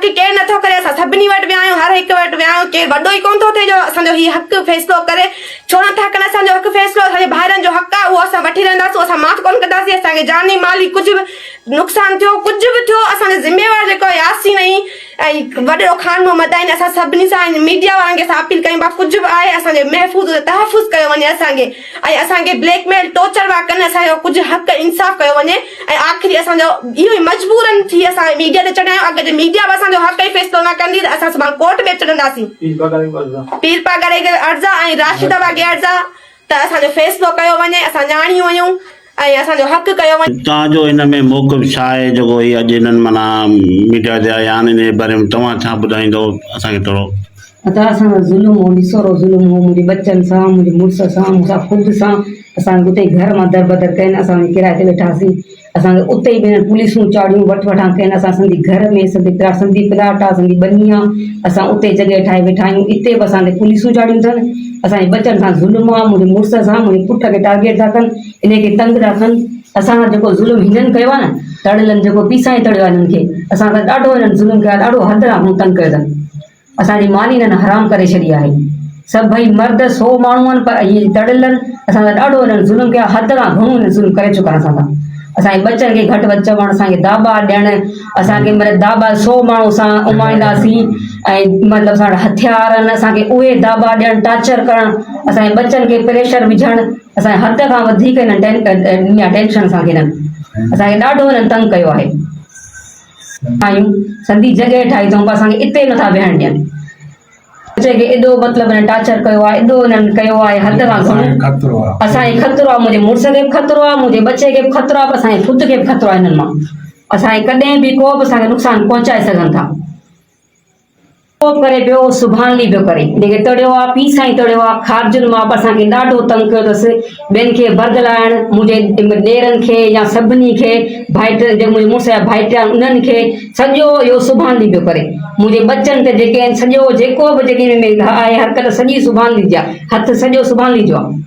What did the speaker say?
बाक़ी केर नथो करे असां सभिनी वटि विया आहियूं हर हिकु वटि विया आहियूं केर वॾो ई कोन थो थिए जो असांजो हीउ हक़ फ़ैसिलो करे छो नथा कनि असांजो हक़ फ़ैसिलो असांजे भाइरनि जो हक़ आहे उहो असां वठी रहंदासीं असां माफ़ कोन कंदासीं असांखे जानी माली कुझु बि नुक़सानु थियो कुझु बि थियो असांजो ज़िम्मेवार जेको यासीन ऐं वॾो ख़ान मोहम्मद आहिनि असां सभिनी सां मीडिया वारनि खे असां अपील कयूं पिया कुझु बि आहे असांजे महफ़ूज़ तहफ़ुज़ कयो वञे असांखे ऐं असांखे ब्लैकमेल टॉर्चर पिया कनि असांजो कुझु हक़ इंसाफ़ कयो वञे ऐं आख़िरी असांजो इहो ई मजबूरन थी असां मीडिया ते चढ़िया आहियूं अगरि मीडिया बि असांजो हक़ ई फ़ैसिलो न कंदी त असां सुभाणे कोर्ट में चढ़ंदासीं पीर पागरे खे अर्ज़ा ऐं राशिदा बागे अर्ज़ा त असांजो फ़ैसिलो कयो वञे असां ॼाणियूं वञूं ऐं असांजो हक़ कयो वञे तव्हांजो हिन में मौक़िफ़ छा आहे जेको हीअ अॼु हिननि माना मीडिया ते आया आहिनि हिन जे बारे में तव्हां छा ॿुधाईंदो असांखे थोरो अतः असांजो ज़ुल्म हो ॾिसोरो ज़ुल्म हो मुंहिंजे बच्चनि सां मुंहिंजे मुड़ुस सां मूंसां ख़ुदि सां असांखे उते घर मां दर बदर कयनि असां किराए ते वेठासीं असांखे उते ई भेण पुलिसूं चाढ़ियूं वठ वठां कयनि असां सिंधी घर में सिंधी प्लाट आहे सिंधी बनी आहे असां उते जॻह ठाहे वेठा आहियूं इते बि असांखे पुलिसूं चाढ़ियूं अथनि असांजे बच्चनि सां ज़ुल्म आहे मुंहिंजे मुड़ुस सां मुंहिंजे पुट खे टारगेट था कनि इनखे तंग था कनि असां जेको ज़ुल्म हिननि कयो आहे न तड़ियलनि जेको पीसां ई तड़ियो आहे हिननि खे असां त ॾाढो हिननि ज़ुल्म कयो आहे ॾाढो हद खां तंग कयो अथनि असांजी मानी हिननि हराम करे छॾी आहे सभई मर्द 100 माण्हू आहिनि पर इहे तड़ियलनि असां त ॾाढो हिननि ज़ुल्म कयो आहे हद खां घणो हिननि ज़ुल्म करे चुका आहिनि असां सां असांजे बच्चनि खे घटि वधि चवणु असांखे दाबा ॾियणु असांखे मतिलबु दाबा 100 माण्हू सां उमाईंदासीं ऐं मतिलबु असां हथियार आहिनि असांखे उहे दाबा ॾियणु टार्चर करणु असांजे बच्चनि खे प्रेशर विझणु असांजे हद खां वधीक हिननि टेंशन असांखे हिननि असांखे ॾाढो हिननि तंग कयो आहे आहियूं सिंधी जॻह ठाही अथऊं पर असांखे इते नथा वेहणु ॾियनि बच्चे खे एॾो मतिलबु हिननि टार्चर कयो आहे एॾो हिननि कयो आहे हद खां घणो असांखे ख़तरो आहे मुंहिंजे मुड़ुस खे बि ख़तरो आहे मुंहिंजे बच्चे खे बि ख़तरो आहे पर असांखे ख़ुदि खे बि ख़तरो आहे हिननि मां असांखे कॾहिं बि को बि असांखे नुक़सानु पहुचाए सघनि था करे पियो सुभाणे पियो करे जेके तड़ियो आहे पीस सां ई तड़ियो आहे खारजुनि मां पर असांखे ॾाढो तंग कयो अथसि ॿियनि खे बरगलाइणु मुंहिंजे ॾेरनि खे या सभिनी खे भाइट जेके मुंहिंजे मुड़ुस जा भाइट आहिनि उन्हनि खे सॼो इहो सुभाणे पियो करे मुंहिंजे बच्चनि ते जेके आहिनि सॼो जेको बि जेके आहे हरकत सॼी सुभाणे जी आहे हथु सॼो सुभाणे जो आहे